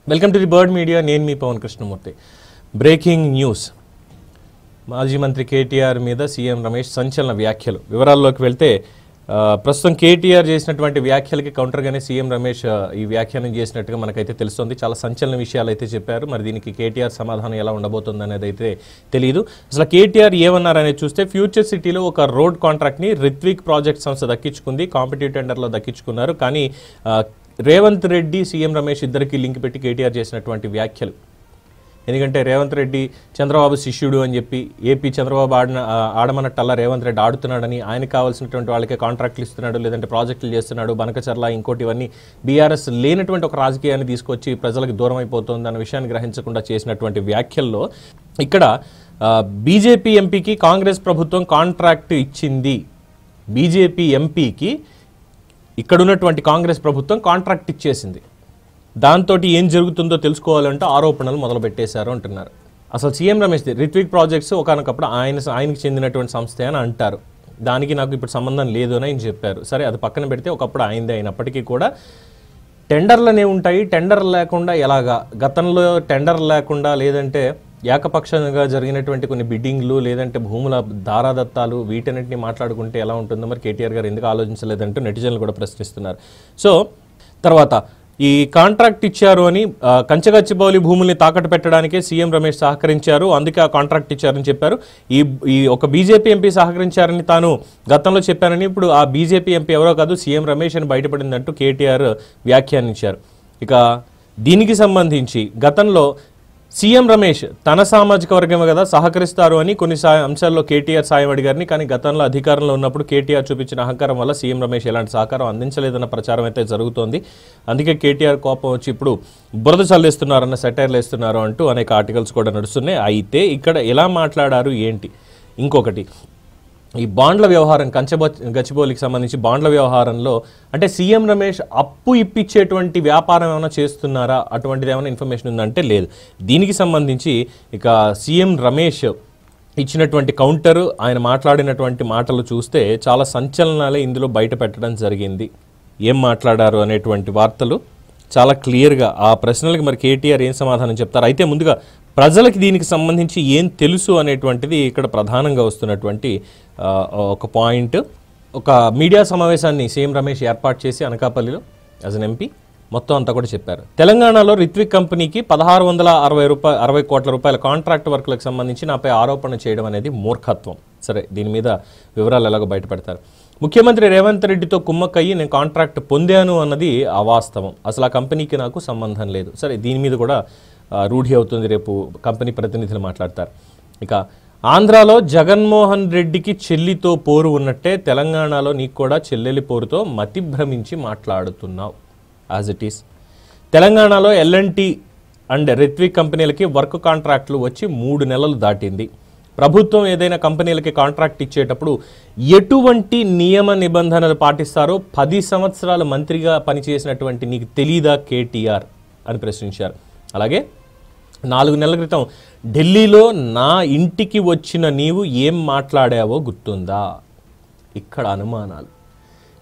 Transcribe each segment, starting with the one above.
Welcome to the bird media. నేను మీ Pavan Krishnamurthy. Breaking news. మాజీ మంత్రి కేటీఆర్ మీద సీఎం రమేష్ సంచలన వ్యాఖ్యలు. వివరాల్లోకి వెళ్తే ప్రస్తుతం కేటీఆర్ చేసినటువంటి వ్యాఖ్యలకి కౌంటర్గానే సీఎం రమేష్ ఈ వ్యాఖ్యానం చేసినట్టుగా మనకైతే తెలుస్తుంది. చాలా సంచలన విషయాలు అయితే చెప్పారు. మరి దీనికి కేటీఆర్ సమాధానం ఎలా ఉండబోతుంది అనేది అయితే తెలియదు. అసలు కేటీఆర్ ఏమన్నారనేది చూస్తే, ఫ్యూచర్ సిటీలో ఒక రోడ్ కాంట్రాక్ట్ని రిత్విక్ ప్రాజెక్ట్ సంస్థ దక్కించుకుంది. కాంపిటేటివ్ టెండర్లో దక్కించుకున్నారు. కానీ రేవంత్ రెడ్డి, సీఎం రమేష్ ఇద్దరికి లింక్ పెట్టి కేటీఆర్ చేసినటువంటి వ్యాఖ్యలు. ఎందుకంటే రేవంత్ రెడ్డి చంద్రబాబు శిష్యుడు అని చెప్పి ఏపీ చంద్రబాబు ఆడమన్నట్టల్లా రేవంత్ రెడ్డి ఆడుతున్నాడని, ఆయనకు కావాల్సినటువంటి వాళ్ళకే కాంట్రాక్టులు ఇస్తున్నాడు, లేదంటే ప్రాజెక్టులు చేస్తున్నాడు, బనకచర్ల ఇంకోటి ఇవన్నీ బీఆర్ఎస్ లేనటువంటి ఒక రాజకీయాన్ని తీసుకొచ్చి ప్రజలకు దూరం అయిపోతుంది అన్న విషయాన్ని గ్రహించకుండా చేసినటువంటి వ్యాఖ్యల్లో ఇక్కడ బీజేపీ ఎంపీకి కాంగ్రెస్ ప్రభుత్వం కాంట్రాక్ట్ ఇచ్చింది. బీజేపీ ఎంపీకి ఇక్కడ ఉన్నటువంటి కాంగ్రెస్ ప్రభుత్వం కాంట్రాక్ట్ ఇచ్చేసింది. దాంతో ఏం జరుగుతుందో తెలుసుకోవాలంటే ఆరోపణలు మొదలుపెట్టేశారు అంటున్నారు. అసలు సీఎం రమేష్ రిత్విక్ ప్రాజెక్ట్స్ ఒకనొకప్పుడు ఆయనకి చెందినటువంటి సంస్థ అని అంటారు. దానికి నాకు ఇప్పుడు సంబంధం లేదు అని ఆయన చెప్పారు. సరే, అది పక్కన పెడితే ఒకప్పుడు ఆయనదే అయినప్పటికీ కూడా టెండర్లనే ఉంటాయి. టెండర్ లేకుండా ఎలాగా? గతంలో టెండర్ లేకుండా లేదంటే ఏకపక్షంగా జరిగినటువంటి కొన్ని బిడ్డింగ్లు, లేదంటే భూముల దారాదత్తాలు, వీటన్నిటిని మాట్లాడుకుంటే ఎలా ఉంటుందో మరి కేటీఆర్ గారు ఎందుకు ఆలోచించలేదంటూ నెటిజన్లు కూడా ప్రశ్నిస్తున్నారు. సో తర్వాత ఈ కాంట్రాక్ట్ ఇచ్చారు అని కంచగచ్చిబౌలి భూముల్ని తాకట్టు పెట్టడానికే సీఎం రమేష్ సహకరించారు, అందుకే ఆ కాంట్రాక్ట్ ఇచ్చారని చెప్పారు. ఈ ఒక బీజేపీ ఎంపీ సహకరించారని తాను గతంలో చెప్పానని ఇప్పుడు ఆ బీజేపీ ఎంపీ ఎవరో కాదు సీఎం రమేష్ అని బయటపడిందంటూ కేటీఆర్ వ్యాఖ్యానించారు. ఇక దీనికి సంబంధించి గతంలో సీఎం రమేష్ తన సామాజిక వర్గమే కదా సహకరిస్తారు అని కొన్ని అంశాల్లో కేటీఆర్ సాయం అడిగారని, కానీ గతంలో అధికారంలో ఉన్నప్పుడు కేటీఆర్ చూపించిన అహంకారం వల్ల సీఎం రమేష్ ఎలాంటి సహకారం అందించలేదన్న ప్రచారం అయితే జరుగుతోంది. అందుకే కేటీఆర్ కోపం వచ్చి ఇప్పుడు బురద చల్లేస్తున్నారన్న సెటైర్లు వేస్తున్నారు అంటూ అనేక ఆర్టికల్స్ కూడా నడుస్తున్నాయి. అయితే ఇక్కడ ఎలా మాట్లాడారు ఏంటి? ఇంకొకటి, ఈ బాండ్ల వ్యవహారం, గచ్చిబౌలికి సంబంధించి బాండ్ల వ్యవహారంలో అంటే సీఎం రమేష్ అప్పు ఇప్పించేటువంటి వ్యాపారం ఏమైనా చేస్తున్నారా, అటువంటిది ఏమైనా ఇన్ఫర్మేషన్ ఉందంటే లేదు. దీనికి సంబంధించి ఇక సీఎం రమేష్ ఇచ్చినటువంటి కౌంటర్, ఆయన మాట్లాడినటువంటి మాటలు చూస్తే చాలా సంచలనాలే ఇందులో బయట పెట్టడం జరిగింది. ఏం మాట్లాడారు అనేటువంటి వార్తలు చాలా క్లియర్గా ఆ ప్రశ్నలకు మరి కేటీఆర్ ఏం సమాధానం చెప్తారు. అయితే ముందుగా ప్రజలకి దీనికి సంబంధించి ఏం తెలుసు అనేటువంటిది ఇక్కడ ప్రధానంగా వస్తున్నటువంటి ఒక పాయింట్. ఒక మీడియా సమావేశాన్ని సీఎం రమేష్ ఏర్పాటు చేసి అనకాపల్లిలో యాజ్ అన్ ఎంపీ మొత్తం అంతా కూడా చెప్పారు. తెలంగాణలో రిత్విక్ కంపెనీకి 1660 కోట్ల రూపాయల కాంట్రాక్ట్ వర్క్లకు సంబంధించి నాపై ఆరోపణ చేయడం అనేది మూర్ఖత్వం. సరే, దీని మీద వివరాలు ఎలాగో బయటపెడతారు. ముఖ్యమంత్రి రేవంత్ రెడ్డితో కుమ్మక్కయ్యి నేను కాంట్రాక్ట్ పొందాను అన్నది అవాస్తవం. అసలు ఆ కంపెనీకి నాకు సంబంధం లేదు. సరే, దీని మీద కూడా రూఢి అవుతుంది, రేపు కంపెనీ ప్రతినిధులు మాట్లాడతారు. ఇక ఆంధ్రాలో జగన్మోహన్ రెడ్డికి చెల్లితో పోరు ఉన్నట్టే తెలంగాణలో నీకు కూడా చెల్లెలి పోరుతో మతి భ్రమించి మాట్లాడుతున్నావు. యాజ్ ఇట్ ఈస్ తెలంగాణలో ఎల్ఎన్టీ అండ్ రిత్విక్ కంపెనీలకి వర్క్ కాంట్రాక్టులు వచ్చి 3 నెలలు దాటింది. ప్రభుత్వం ఏదైనా కంపెనీలకి కాంట్రాక్ట్ ఇచ్చేటప్పుడు ఎటువంటి నియమ నిబంధనలు పాటిస్తారో 10 సంవత్సరాల మంత్రిగా పనిచేసినటువంటి నీకు తెలీదా కేటీఆర్ అని ప్రశ్నించారు. అలాగే 4 నెలల క్రితం ఢిల్లీలో నా ఇంటికి వచ్చిన నీవు ఏం మాట్లాడావో గుర్తుందా? ఇక్కడ అనుమానాలు.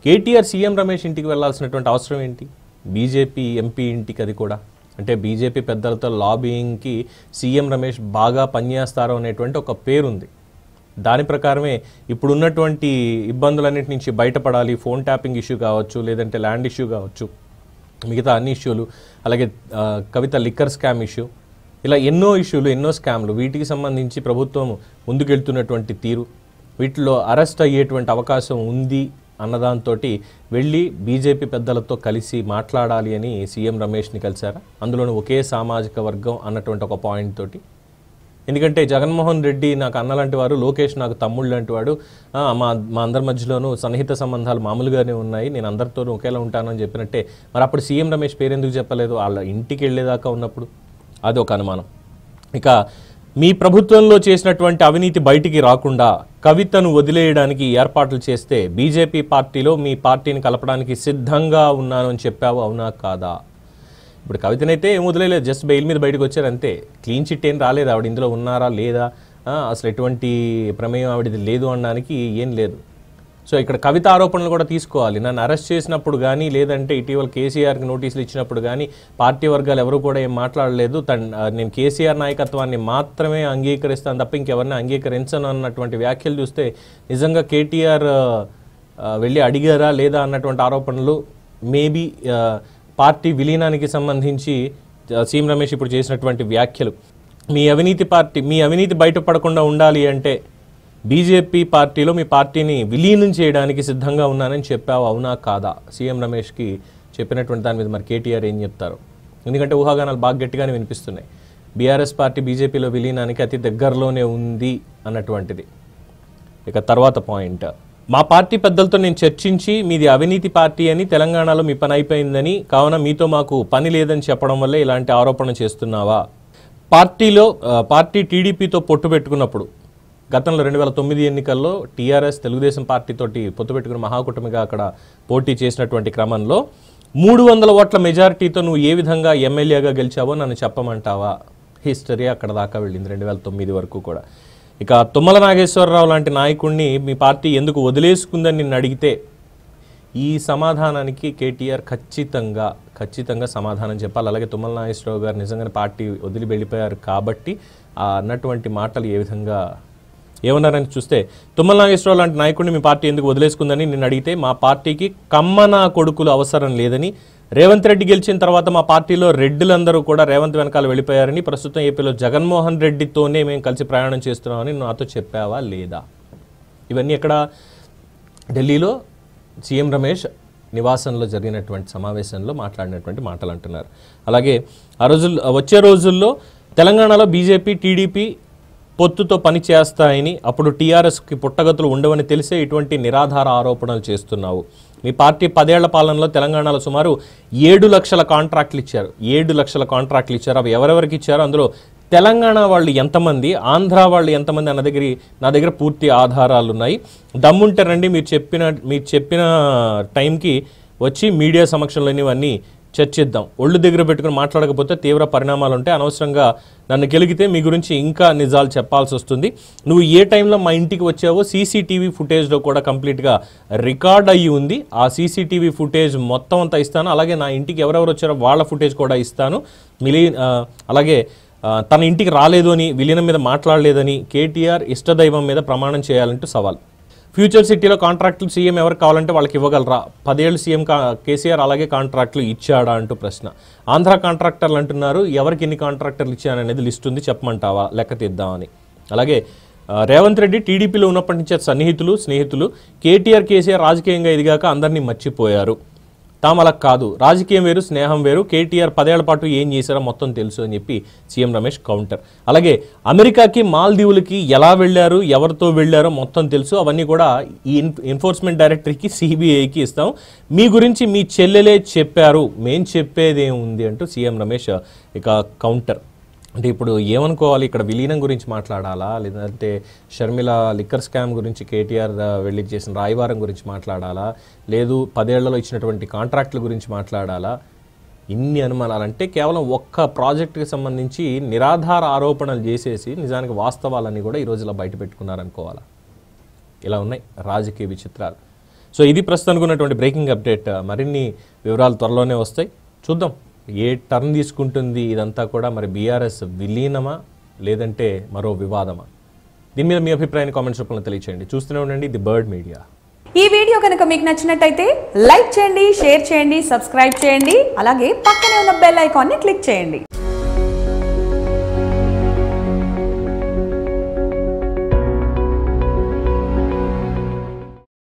కేటీఆర్ సీఎం రమేష్ ఇంటికి వెళ్లాల్సినటువంటి అవసరం ఏంటి? బీజేపీ ఎంపీ ఇంటికి, అది కూడా అంటే బీజేపీ పెద్దలతో లాబింగ్కి సీఎం రమేష్ బాగా పనిచేస్తారు అనేటువంటి ఒక పేరుంది. దాని ప్రకారమే ఇప్పుడున్నటువంటి ఇబ్బందులన్నింటి నుంచి బయటపడాలి. ఫోన్ ట్యాపింగ్ ఇష్యూ కావచ్చు, లేదంటే ల్యాండ్ ఇష్యూ కావచ్చు, మిగతా అన్ని ఇష్యూలు, అలాగే కవిత లిక్కర్ స్కామ్ ఇష్యూ, ఇలా ఎన్నో ఇష్యూలు, ఎన్నో స్కామ్లు, వీటికి సంబంధించి ప్రభుత్వం ముందుకెళ్తున్నటువంటి తీరు, వీటిలో అరెస్ట్ అయ్యేటువంటి అవకాశం ఉంది అన్నదాంతో వెళ్ళి బీజేపీ పెద్దలతో కలిసి మాట్లాడాలి అని సీఎం రమేష్ని కలిశారా? అందులోనూ ఒకే సామాజిక వర్గం అన్నటువంటి ఒక పాయింట్ తోటి. ఎందుకంటే జగన్మోహన్ రెడ్డి నాకు అన్నలాంటి వారు, లోకేష్ నాకు తమ్ముళ్ళు లాంటి వాడు, మా అందరి మధ్యలోనూ సన్నిహిత సంబంధాలు మామూలుగానే ఉన్నాయి, నేను అందరితోనూ ఒకేలా ఉంటానని చెప్పినట్టే మరి అప్పుడు సీఎం రమేష్ పేరు ఎందుకు చెప్పలేదు వాళ్ళ ఇంటికి వెళ్ళేదాకా ఉన్నప్పుడు? అది ఒక అనుమానం. ఇక మీ ప్రభుత్వంలో చేసినటువంటి అవినీతి బయటికి రాకుండా కవితను వదిలేయడానికి ఏర్పాట్లు చేస్తే బీజేపీ పార్టీలో మీ పార్టీని కలపడానికి సిద్ధంగా ఉన్నాను అని చెప్పావు, అవునా కాదా? ఇప్పుడు కవితనైతే ఏం వదిలేదు, జస్ట్ బెయిల్ మీద బయటకు వచ్చారు అంతే. క్లీన్ చిట్ ఏం రాలేదు, ఆవిడ ఇందులో ఉన్నారా లేదా, అసలు ఎటువంటి ప్రమేయం ఆవిడది లేదు అనడానికి ఏం లేదు. సో ఇక్కడ కవిత ఆరోపణలు కూడా తీసుకోవాలి. నన్ను అరెస్ట్ చేసినప్పుడు కానీ లేదంటే ఇటీవల కేసీఆర్కి నోటీసులు ఇచ్చినప్పుడు కానీ పార్టీ వర్గాలు ఎవరు కూడా ఏం మాట్లాడలేదు. నేను కేసీఆర్ నాయకత్వాన్ని మాత్రమే అంగీకరిస్తాను తప్ప ఇంకెవరిని అంగీకరించను అన్నటువంటి వ్యాఖ్యలు చూస్తే నిజంగా కేటీఆర్ వెళ్ళి అడిగారా లేదా అన్నటువంటి ఆరోపణలు, మేబీ పార్టీ విలీనానికి సంబంధించి సీఎం రమేష్ ఇప్పుడు చేసినటువంటి వ్యాఖ్యలు, మీ అవినీతి బయటపడకుండా ఉండాలి అంటే బీజేపీ పార్టీలో మీ పార్టీని విలీనం చేయడానికి సిద్ధంగా ఉన్నానని చెప్పావు, అవునా కాదా? సీఎం రమేష్కి చెప్పినటువంటి దాని మీద మరి కేటీఆర్ ఏం చెప్తారు? ఎందుకంటే ఊహాగానాలు బాగా గట్టిగానే వినిపిస్తున్నాయి. బీఆర్ఎస్ పార్టీ బీజేపీలో విలీనానికి అతి దగ్గరలోనే ఉంది అన్నటువంటిది. ఇక తర్వాత పాయింట్, మా పార్టీ పెద్దలతో నేను చర్చించి మీది అవినీతి పార్టీ అని, తెలంగాణలో మీ పని అయిపోయిందని, కావున మీతో మాకు పని లేదని చెప్పడం వల్లే ఇలాంటి ఆరోపణ చేస్తున్నావా? పార్టీ టీడీపీతో పొట్టు పెట్టుకున్నప్పుడు గతంలో 2009 ఎన్నికల్లో టీఆర్ఎస్ తెలుగుదేశం పార్టీతోటి పొత్తు పెట్టుకుని మహాకూటమిగా అక్కడ పోటీ చేసినటువంటి క్రమంలో 300 ఓట్ల మెజారిటీతో నువ్వు ఏ విధంగా ఎమ్మెల్యేగా గెలిచావో నన్ను చెప్పమంటావా? హిస్టరీ అక్కడ దాకా వెళ్ళింది 2009 వరకు కూడా. ఇక తుమ్మల నాగేశ్వరరావు లాంటి నాయకుడిని మీ పార్టీ ఎందుకు వదిలేసుకుందని నిన్ను అడిగితే ఈ సమాధానానికి కేటీఆర్ ఖచ్చితంగా సమాధానం చెప్పాలి. అలాగే తుమ్మల నాగేశ్వరరావు గారు నిజంగానే పార్టీ వదిలి వెళ్ళిపోయారు కాబట్టి అన్నటువంటి మాటలు ఏ విధంగా ఏమన్నారని చూస్తే, తుమ్మల నాగేశ్వరరావు లాంటి నాయకుడిని మీ పార్టీ ఎందుకు వదిలేసుకుందని నిన్ను అడిగితే మా పార్టీకి కమ్మనా కొడుకులు అవసరం లేదని, రేవంత్ రెడ్డి గెలిచిన తర్వాత మా పార్టీలో రెడ్డిలందరూ కూడా రేవంత్ వెనకాల వెళ్ళిపోయారని, ప్రస్తుతం ఏపీలో జగన్మోహన్ రెడ్డితోనే మేము కలిసి ప్రయాణం చేస్తున్నామని నాతో చెప్పావా లేదా? ఇవన్నీ ఎక్కడ? ఢిల్లీలో సీఎం రమేష్ నివాసంలో జరిగినటువంటి సమావేశంలో మాట్లాడినటువంటి మాటలు అంటున్నారు. అలాగే వచ్చే రోజుల్లో తెలంగాణలో బీజేపీ టీడీపీ పొత్తుతో పని చేస్తాయని, అప్పుడు టీఆర్ఎస్కి పుట్టగతులు ఉండవని తెలిసే ఇటువంటి నిరాధార ఆరోపణలు చేస్తున్నావు. మీ పార్టీ 10 ఏళ్ల పాలనలో తెలంగాణలో సుమారు 7 లక్షల కాంట్రాక్ట్లు ఇచ్చారు. 7 లక్షల కాంట్రాక్ట్లు ఇచ్చారు. అవి ఎవరెవరికి ఇచ్చారో అందులో తెలంగాణ వాళ్ళు ఎంతమంది, ఆంధ్ర వాళ్ళు ఎంతమంది అన్న నా దగ్గర పూర్తి ఆధారాలు ఉన్నాయి. దమ్ముంటే రండి, మీరు చెప్పిన టైంకి వచ్చి మీడియా సమక్షంలో ఇవన్నీ చర్చిద్దాం. ఒళ్ళు దగ్గర పెట్టుకుని మాట్లాడకపోతే తీవ్ర పరిణామాలు ఉంటాయి. అనవసరంగా నన్ను గెలిగితే మీ గురించి ఇంకా నిజాలు చెప్పాల్సి వస్తుంది. నువ్వు ఏ టైంలో మా ఇంటికి వచ్చావో సీసీటీవీ ఫుటేజ్లో కూడా కంప్లీట్గా రికార్డ్ అయ్యి ఉంది. ఆ సీసీటీవీ ఫుటేజ్ మొత్తం అంతా ఇస్తాను. అలాగే నా ఇంటికి ఎవరెవరు వచ్చారో వాళ్ళ ఫుటేజ్ కూడా ఇస్తాను. అలాగే తన ఇంటికి రాలేదు అని, విలీనం మీద మాట్లాడలేదని కేటీఆర్ ఇష్టదైవం మీద ప్రమాణం చేయాలంటూ సవాల్. ఫ్యూచర్ సిటీలో కాంట్రాక్టులు సీఎం ఎవరికి కావాలంటే వాళ్ళకి ఇవ్వగలరా? 10 ఏళ్ళు సీఎం కేసీఆర్ అలాగే కాంట్రాక్టులు ఇచ్చాడా అంటూ ప్రశ్న. ఆంధ్ర కాంట్రాక్టర్లు అంటున్నారు, ఎవరికి ఎన్ని కాంట్రాక్టర్లు ఇచ్చాననేది లిస్ట్ ఉంది, చెప్పమంటావా? లెక్క తీద్దామని. అలాగే రేవంత్ రెడ్డి టీడీపీలో ఉన్నప్పటి నుంచే స్నేహితులు కేటీఆర్ కేసీఆర్ రాజకీయంగా ఎదిగాక అందరినీ మర్చిపోయారు. తామలా కాదు, రాజకీయం వేరు, స్నేహం వేరు. కేటీఆర్ 10 ఏళ్ల పాటు ఏం చేశారో మొత్తం తెలుసు అని చెప్పి సీఎం రమేష్ కౌంటర్. అలాగే అమెరికాకి, మాల్దీవులకి ఎలా వెళ్ళారు, ఎవరితో వెళ్ళారో మొత్తం తెలుసు. అవన్నీ కూడా ఈ ఎన్ఫోర్స్మెంట్ డైరెక్టరీకి, సిబిఐకి ఇస్తాం. మీ గురించి మీ చెల్లెలే చెప్పారు, మేం చెప్పేదేముంది అంటూ సీఎం రమేష్ ఇక కౌంటర్. అంటే ఇప్పుడు ఏమనుకోవాలి, ఇక్కడ విలీనం గురించి మాట్లాడాలా, లేదంటే షర్మిల లిక్కర్ స్కామ్ గురించి కేటీఆర్ వెళ్ళి చేసిన రాయవారం గురించి మాట్లాడాలా, లేదు 10 ఏళ్లలో ఇచ్చినటువంటి కాంట్రాక్టుల గురించి మాట్లాడాలా? ఇన్ని అనుమానాలంటే కేవలం ఒక్క ప్రాజెక్టుకి సంబంధించి నిరాధార ఆరోపణలు చేసేసి నిజానికి వాస్తవాలన్నీ కూడా ఈరోజు ఇలా బయట పెట్టుకున్నారనుకోవాలా? ఇలా ఉన్నాయి రాజకీయ విచిత్రాలు. సో ఇది ప్రస్తుతానికి ఉన్నటువంటి బ్రేకింగ్ అప్డేట్. మరిన్ని వివరాలు త్వరలోనే వస్తాయి, చూద్దాం ఏ టర్న్ తీసుకుంటుంది ఇదంతా కూడా. మరి బీఆర్ఎస్ విలీనమా లేదంటే మరో వివాదమా? దీని మీద మీ అభిప్రాయాన్ని కామెంట్స్ రూపంలో తెలియచేయండి. చూస్తూనే ఉండండి ది బర్డ్ మీడియా. ఈ వీడియో కనుక మీకు నచ్చినట్టయితే లైక్ చేయండి, షేర్ చేయండి, సబ్స్క్రైబ్ చేయండి. అలాగే పక్కనే ఉన్న బెల్ ఐకాన్ని క్లిక్ చేయండి.